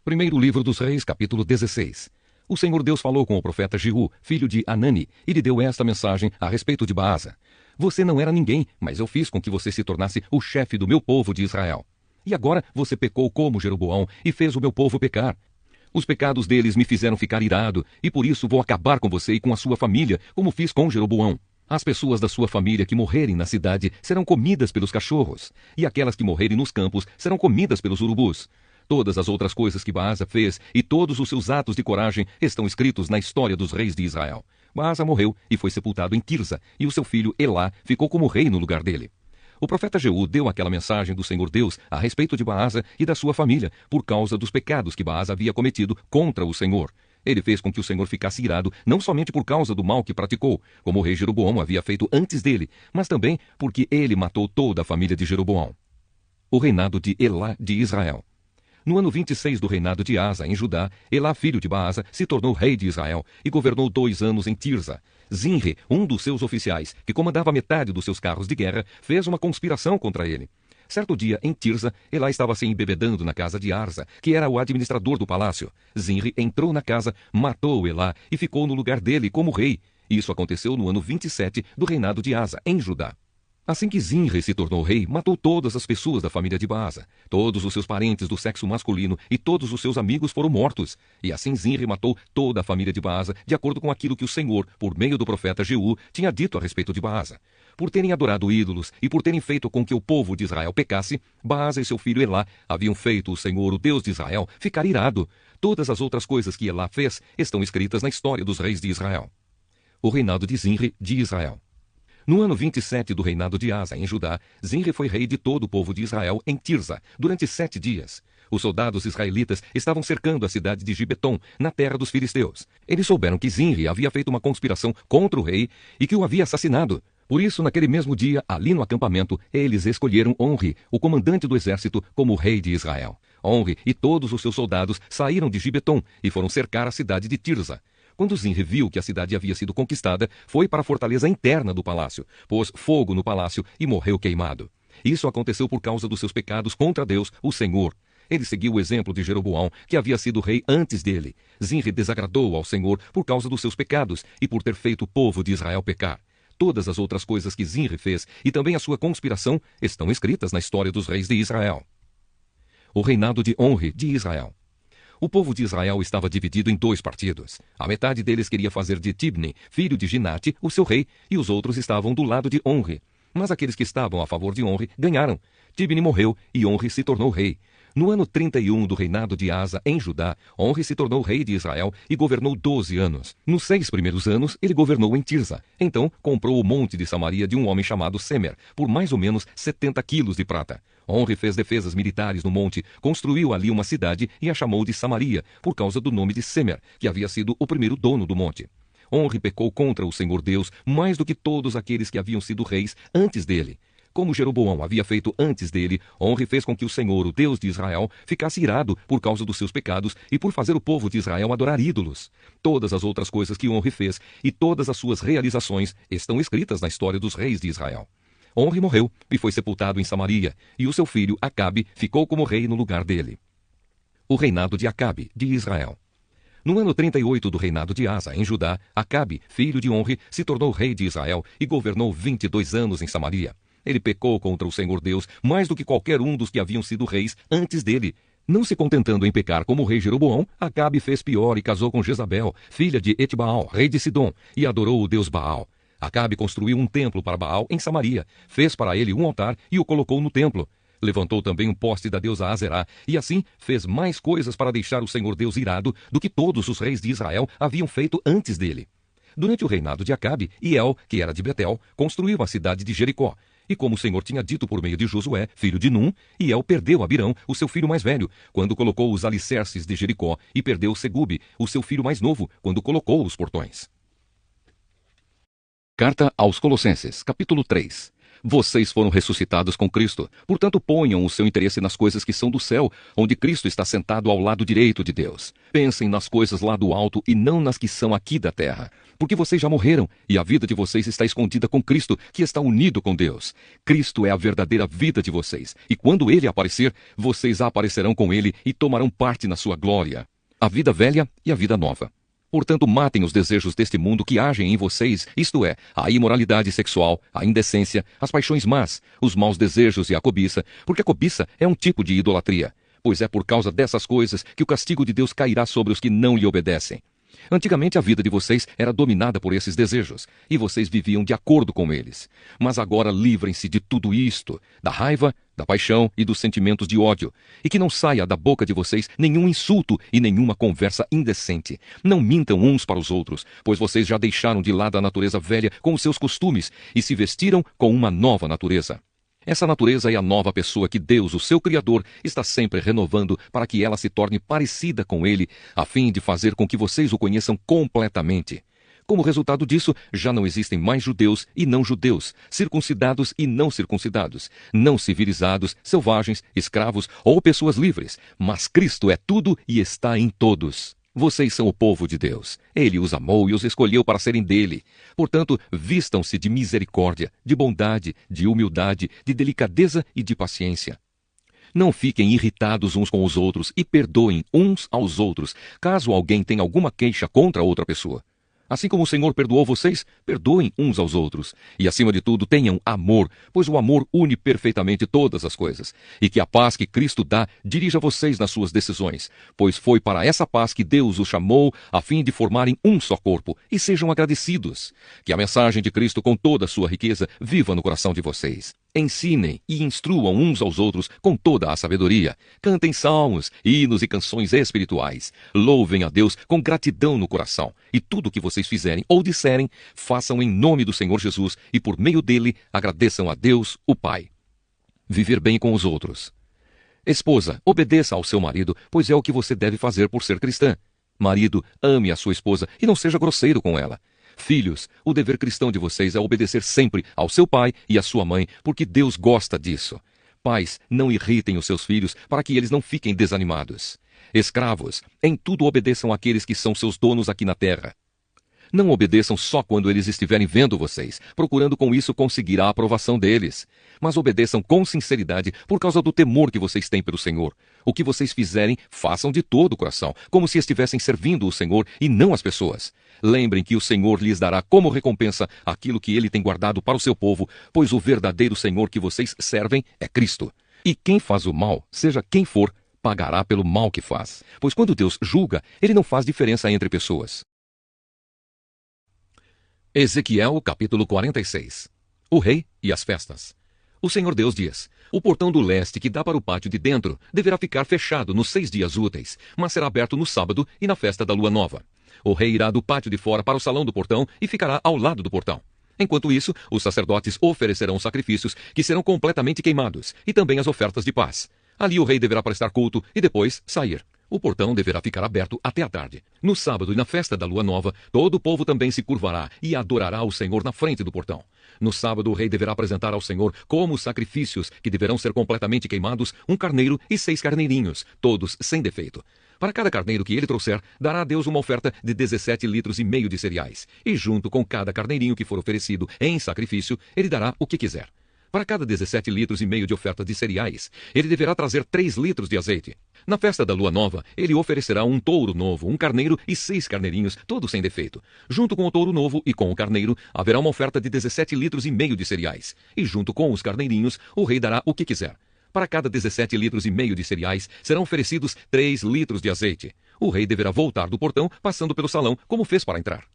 Primeiro livro dos Reis, capítulo 16. O Senhor Deus falou com o profeta Jeú, filho de Anani, e lhe deu esta mensagem a respeito de Baasa. Você não era ninguém, mas eu fiz com que você se tornasse o chefe do meu povo de Israel. E agora você pecou como Jeroboão e fez o meu povo pecar. Os pecados deles me fizeram ficar irado, e por isso vou acabar com você e com a sua família, como fiz com Jeroboão. As pessoas da sua família que morrerem na cidade serão comidas pelos cachorros, e aquelas que morrerem nos campos serão comidas pelos urubus. Todas as outras coisas que Baasa fez e todos os seus atos de coragem estão escritos na história dos reis de Israel. Baasa morreu e foi sepultado em Tirza, e o seu filho Elá ficou como rei no lugar dele. O profeta Jeú deu aquela mensagem do Senhor Deus a respeito de Baasa e da sua família, por causa dos pecados que Baasa havia cometido contra o Senhor. Ele fez com que o Senhor ficasse irado, não somente por causa do mal que praticou, como o rei Jeroboão havia feito antes dele, mas também porque ele matou toda a família de Jeroboão. O reinado de Elá de Israel. No ano 26 do reinado de Asa, em Judá, Elá, filho de Baasa, se tornou rei de Israel e governou 2 anos em Tirza. Zinri, um dos seus oficiais, que comandava metade dos seus carros de guerra, fez uma conspiração contra ele. Certo dia, em Tirza, Elá estava se embebedando na casa de Arza, que era o administrador do palácio. Zinri entrou na casa, matou Elá e ficou no lugar dele como rei. Isso aconteceu no ano 27 do reinado de Asa, em Judá. Assim que Zinri se tornou rei, matou todas as pessoas da família de Baasa. Todos os seus parentes do sexo masculino e todos os seus amigos foram mortos. E assim Zinri matou toda a família de Baasa, de acordo com aquilo que o Senhor, por meio do profeta Jeú, tinha dito a respeito de Baasa. Por terem adorado ídolos e por terem feito com que o povo de Israel pecasse, Baasa e seu filho Elá haviam feito o Senhor, o Deus de Israel, ficar irado. Todas as outras coisas que Elá fez estão escritas na história dos reis de Israel. O reinado de Zinri de Israel. No ano 27 do reinado de Asa, em Judá, Zinri foi rei de todo o povo de Israel em Tirza, durante 7 dias. Os soldados israelitas estavam cercando a cidade de Gibeton, na terra dos filisteus. Eles souberam que Zinri havia feito uma conspiração contra o rei e que o havia assassinado. Por isso, naquele mesmo dia, ali no acampamento, eles escolheram Onri, o comandante do exército, como rei de Israel. Onri e todos os seus soldados saíram de Gibeton e foram cercar a cidade de Tirza. Quando Zinri viu que a cidade havia sido conquistada, foi para a fortaleza interna do palácio, pôs fogo no palácio e morreu queimado. Isso aconteceu por causa dos seus pecados contra Deus, o Senhor. Ele seguiu o exemplo de Jeroboão, que havia sido rei antes dele. Zinri desagradou ao Senhor por causa dos seus pecados e por ter feito o povo de Israel pecar. Todas as outras coisas que Zinri fez e também a sua conspiração estão escritas na história dos reis de Israel. O reinado de Onri de Israel. O povo de Israel estava dividido em 2 partidos. A metade deles queria fazer de Tibni, filho de Ginate, o seu rei, e os outros estavam do lado de Onri. Mas aqueles que estavam a favor de Onri ganharam. Tibni morreu e Onri se tornou rei. No ano 31 do reinado de Asa, em Judá, Onri se tornou rei de Israel e governou 12 anos. Nos 6 primeiros anos, ele governou em Tirza. Então, comprou o monte de Samaria de um homem chamado Semer, por mais ou menos 70 quilos de prata. Onri fez defesas militares no monte, construiu ali uma cidade e a chamou de Samaria, por causa do nome de Semer, que havia sido o primeiro dono do monte. Onri pecou contra o Senhor Deus mais do que todos aqueles que haviam sido reis antes dele. Como Jeroboão havia feito antes dele, Onri fez com que o Senhor, o Deus de Israel, ficasse irado por causa dos seus pecados e por fazer o povo de Israel adorar ídolos. Todas as outras coisas que Onri fez e todas as suas realizações estão escritas na história dos reis de Israel. Onri morreu e foi sepultado em Samaria, e o seu filho Acabe ficou como rei no lugar dele. O reinado de Acabe, de Israel. No ano 38 do reinado de Asa, em Judá, Acabe, filho de Onri, se tornou rei de Israel e governou 22 anos em Samaria. Ele pecou contra o Senhor Deus mais do que qualquer um dos que haviam sido reis antes dele. Não se contentando em pecar como o rei Jeroboão, Acabe fez pior e casou com Jezabel, filha de Etbaal, rei de Sidom, e adorou o deus Baal. Acabe construiu um templo para Baal em Samaria, fez para ele um altar e o colocou no templo. Levantou também um poste da deusa Azerá, e assim fez mais coisas para deixar o Senhor Deus irado do que todos os reis de Israel haviam feito antes dele. Durante o reinado de Acabe, Iel, que era de Betel, construiu a cidade de Jericó. E como o Senhor tinha dito por meio de Josué, filho de Num, Iel perdeu Abirão, o seu filho mais velho, quando colocou os alicerces de Jericó, e perdeu Segube, o seu filho mais novo, quando colocou os portões. Carta aos Colossenses, capítulo 3. Vocês foram ressuscitados com Cristo. Portanto, ponham o seu interesse nas coisas que são do céu, onde Cristo está sentado ao lado direito de Deus. Pensem nas coisas lá do alto e não nas que são aqui da terra. Porque vocês já morreram, e a vida de vocês está escondida com Cristo, que está unido com Deus. Cristo é a verdadeira vida de vocês. E quando Ele aparecer, vocês aparecerão com Ele e tomarão parte na sua glória. A vida velha e a vida nova. Portanto, matem os desejos deste mundo que agem em vocês, isto é, a imoralidade sexual, a indecência, as paixões más, os maus desejos e a cobiça, porque a cobiça é um tipo de idolatria. Pois é por causa dessas coisas que o castigo de Deus cairá sobre os que não lhe obedecem. Antigamente a vida de vocês era dominada por esses desejos, e vocês viviam de acordo com eles. Mas agora livrem-se de tudo isto, da raiva, da paixão e dos sentimentos de ódio, e que não saia da boca de vocês nenhum insulto e nenhuma conversa indecente. Não mintam uns para os outros, pois vocês já deixaram de lado a natureza velha com os seus costumes e se vestiram com uma nova natureza. Essa natureza é a nova pessoa que Deus, o seu Criador, está sempre renovando para que ela se torne parecida com Ele, a fim de fazer com que vocês o conheçam completamente. Como resultado disso, já não existem mais judeus e não judeus, circuncidados e não circuncidados, não civilizados, selvagens, escravos ou pessoas livres, mas Cristo é tudo e está em todos. Vocês são o povo de Deus. Ele os amou e os escolheu para serem dele. Portanto, vistam-se de misericórdia, de bondade, de humildade, de delicadeza e de paciência. Não fiquem irritados uns com os outros e perdoem uns aos outros, caso alguém tenha alguma queixa contra outra pessoa. Assim como o Senhor perdoou vocês, perdoem uns aos outros. E, acima de tudo, tenham amor, pois o amor une perfeitamente todas as coisas. E que a paz que Cristo dá dirija vocês nas suas decisões, pois foi para essa paz que Deus os chamou, a fim de formarem um só corpo, e sejam agradecidos. Que a mensagem de Cristo, com toda a sua riqueza, viva no coração de vocês. Ensinem e instruam uns aos outros com toda a sabedoria. Cantem salmos, hinos e canções espirituais. Louvem a Deus com gratidão no coração. E tudo o que vocês fizerem ou disserem, façam em nome do Senhor Jesus e por meio dele agradeçam a Deus, o Pai. Viver bem com os outros. Esposa, obedeça ao seu marido, pois é o que você deve fazer por ser cristã. Marido, ame a sua esposa e não seja grosseiro com ela. Filhos, o dever cristão de vocês é obedecer sempre ao seu pai e à sua mãe, porque Deus gosta disso. Pais, não irritem os seus filhos para que eles não fiquem desanimados. Escravos, em tudo obedeçam àqueles que são seus donos aqui na terra. Não obedeçam só quando eles estiverem vendo vocês, procurando com isso conseguir a aprovação deles. Mas obedeçam com sinceridade por causa do temor que vocês têm pelo Senhor. O que vocês fizerem, façam de todo o coração, como se estivessem servindo o Senhor e não as pessoas. Lembrem que o Senhor lhes dará como recompensa aquilo que ele tem guardado para o seu povo, pois o verdadeiro Senhor que vocês servem é Cristo. E quem faz o mal, seja quem for, pagará pelo mal que faz. Pois quando Deus julga, ele não faz diferença entre pessoas. Ezequiel, capítulo 46. O rei e as festas. O Senhor Deus diz: o portão do leste que dá para o pátio de dentro deverá ficar fechado nos 6 dias úteis, mas será aberto no sábado e na festa da lua nova. O rei irá do pátio de fora para o salão do portão e ficará ao lado do portão. Enquanto isso, os sacerdotes oferecerão sacrifícios que serão completamente queimados, e também as ofertas de paz. Ali o rei deverá prestar culto e depois sair. O portão deverá ficar aberto até a tarde. No sábado e na festa da lua nova, todo o povo também se curvará e adorará o Senhor na frente do portão. No sábado, o rei deverá apresentar ao Senhor, como sacrifícios que deverão ser completamente queimados, um carneiro e 6 carneirinhos, todos sem defeito. Para cada carneiro que ele trouxer, dará a Deus uma oferta de 17,5 litros de cereais. E junto com cada carneirinho que for oferecido em sacrifício, ele dará o que quiser. Para cada 17,5 litros de oferta de cereais, ele deverá trazer 3 litros de azeite. Na festa da lua nova, ele oferecerá um touro novo, um carneiro e 6 carneirinhos, todos sem defeito. Junto com o touro novo e com o carneiro, haverá uma oferta de 17,5 litros de cereais. E junto com os carneirinhos, o rei dará o que quiser. Para cada 17,5 litros de cereais, serão oferecidos 3 litros de azeite. O rei deverá voltar do portão, passando pelo salão, como fez para entrar.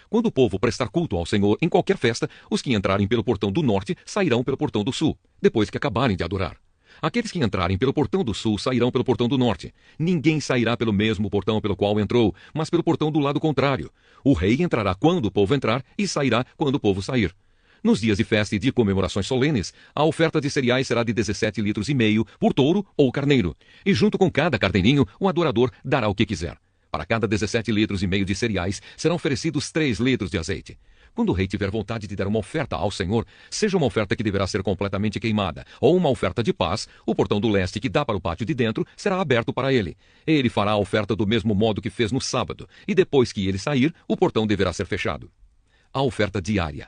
Quando o povo prestar culto ao Senhor em qualquer festa, os que entrarem pelo portão do norte sairão pelo portão do sul, depois que acabarem de adorar. Aqueles que entrarem pelo portão do sul sairão pelo portão do norte. Ninguém sairá pelo mesmo portão pelo qual entrou, mas pelo portão do lado contrário. O rei entrará quando o povo entrar e sairá quando o povo sair. Nos dias de festa e de comemorações solenes, a oferta de cereais será de 17,5 litros por touro ou carneiro. E junto com cada carneirinho, o adorador dará o que quiser. Para cada 17,5 litros de cereais, serão oferecidos 3 litros de azeite. Quando o rei tiver vontade de dar uma oferta ao Senhor, seja uma oferta que deverá ser completamente queimada, ou uma oferta de paz, o portão do leste que dá para o pátio de dentro será aberto para ele. Ele fará a oferta do mesmo modo que fez no sábado, e depois que ele sair, o portão deverá ser fechado. A oferta diária.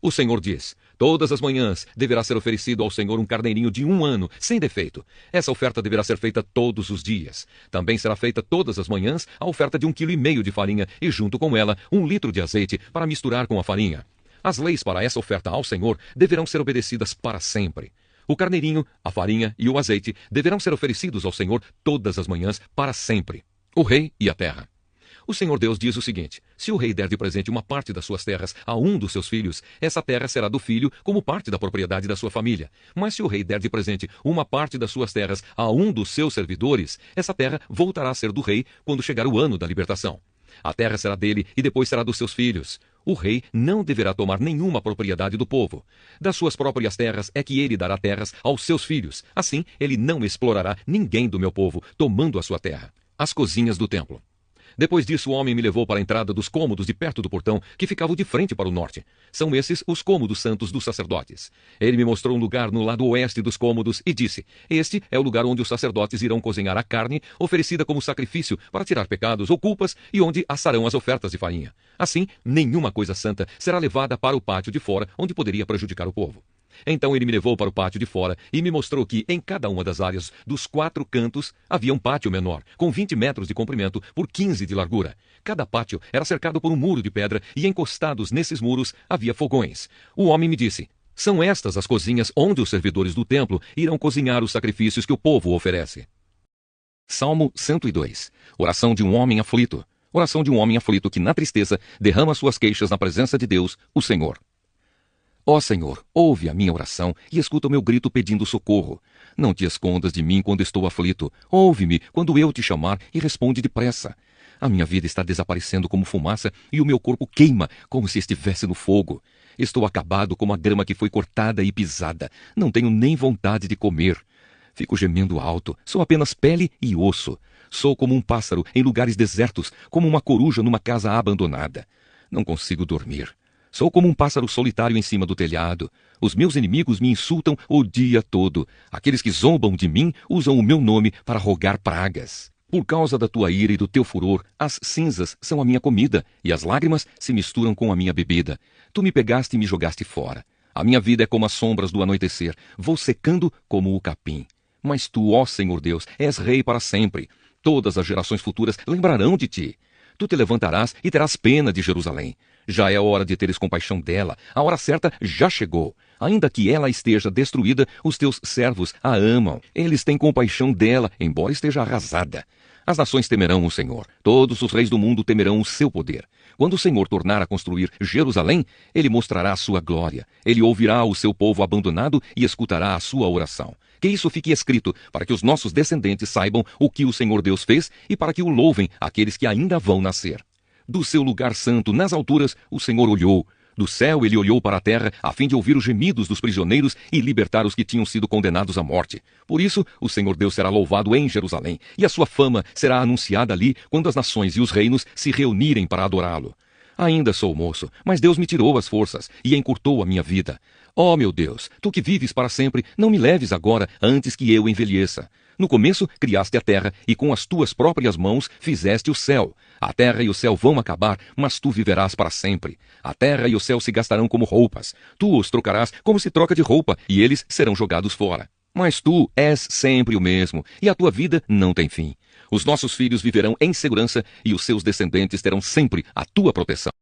O Senhor diz: todas as manhãs deverá ser oferecido ao Senhor um carneirinho de 1 ano, sem defeito. Essa oferta deverá ser feita todos os dias. Também será feita todas as manhãs a oferta de 1,5 kg de farinha e, junto com ela, 1 litro de azeite para misturar com a farinha. As leis para essa oferta ao Senhor deverão ser obedecidas para sempre. O carneirinho, a farinha e o azeite deverão ser oferecidos ao Senhor todas as manhãs para sempre. O rei e a terra. O Senhor Deus diz o seguinte: se o rei der de presente uma parte das suas terras a um dos seus filhos, essa terra será do filho como parte da propriedade da sua família. Mas se o rei der de presente uma parte das suas terras a um dos seus servidores, essa terra voltará a ser do rei quando chegar o ano da libertação. A terra será dele e depois será dos seus filhos. O rei não deverá tomar nenhuma propriedade do povo. Das suas próprias terras é que ele dará terras aos seus filhos. Assim, ele não explorará ninguém do meu povo, tomando a sua terra. As cozinhas do templo. Depois disso, o homem me levou para a entrada dos cômodos de perto do portão, que ficavam de frente para o norte. São esses os cômodos santos dos sacerdotes. Ele me mostrou um lugar no lado oeste dos cômodos e disse: este é o lugar onde os sacerdotes irão cozinhar a carne, oferecida como sacrifício para tirar pecados ou culpas, e onde assarão as ofertas de farinha. Assim, nenhuma coisa santa será levada para o pátio de fora, onde poderia prejudicar o povo. Então ele me levou para o pátio de fora e me mostrou que, em cada uma das áreas dos 4 cantos, havia um pátio menor, com 20 metros de comprimento por 15 de largura. Cada pátio era cercado por um muro de pedra e encostados nesses muros havia fogões. O homem me disse: são estas as cozinhas onde os servidores do templo irão cozinhar os sacrifícios que o povo oferece. Salmo 102. Oração de um homem aflito. Oração de um homem aflito que, na tristeza, derrama suas queixas na presença de Deus, o Senhor. Ó Senhor, ouve a minha oração e escuta o meu grito pedindo socorro. Não te escondas de mim quando estou aflito. Ouve-me quando eu te chamar e responde depressa. A minha vida está desaparecendo como fumaça e o meu corpo queima como se estivesse no fogo. Estou acabado como a grama que foi cortada e pisada. Não tenho nem vontade de comer. Fico gemendo alto. Sou apenas pele e osso. Sou como um pássaro em lugares desertos, como uma coruja numa casa abandonada. Não consigo dormir. Sou como um pássaro solitário em cima do telhado. Os meus inimigos me insultam o dia todo. Aqueles que zombam de mim usam o meu nome para rogar pragas. Por causa da tua ira e do teu furor, as cinzas são a minha comida, e as lágrimas se misturam com a minha bebida. Tu me pegaste e me jogaste fora. A minha vida é como as sombras do anoitecer. Vou secando como o capim. Mas tu, ó Senhor Deus, és rei para sempre. Todas as gerações futuras lembrarão de ti. Tu te levantarás e terás pena de Jerusalém. Já é a hora de teres compaixão dela. A hora certa já chegou. Ainda que ela esteja destruída, os teus servos a amam. Eles têm compaixão dela, embora esteja arrasada. As nações temerão o Senhor. Todos os reis do mundo temerão o seu poder. Quando o Senhor tornar a construir Jerusalém, ele mostrará a sua glória. Ele ouvirá o seu povo abandonado e escutará a sua oração. Que isso fique escrito, para que os nossos descendentes saibam o que o Senhor Deus fez e para que o louvem aqueles que ainda vão nascer. Do seu lugar santo, nas alturas, o Senhor olhou. Do céu ele olhou para a terra, a fim de ouvir os gemidos dos prisioneiros e libertar os que tinham sido condenados à morte. Por isso, o Senhor Deus será louvado em Jerusalém, e a sua fama será anunciada ali quando as nações e os reinos se reunirem para adorá-lo. Ainda sou moço, mas Deus me tirou as forças e encurtou a minha vida. Ó meu Deus, tu que vives para sempre, não me leves agora antes que eu envelheça. No começo criaste a terra e com as tuas próprias mãos fizeste o céu. A terra e o céu vão acabar, mas tu viverás para sempre. A terra e o céu se gastarão como roupas. Tu os trocarás como se troca de roupa e eles serão jogados fora. Mas tu és sempre o mesmo e a tua vida não tem fim. Os nossos filhos viverão em segurança e os seus descendentes terão sempre a tua proteção.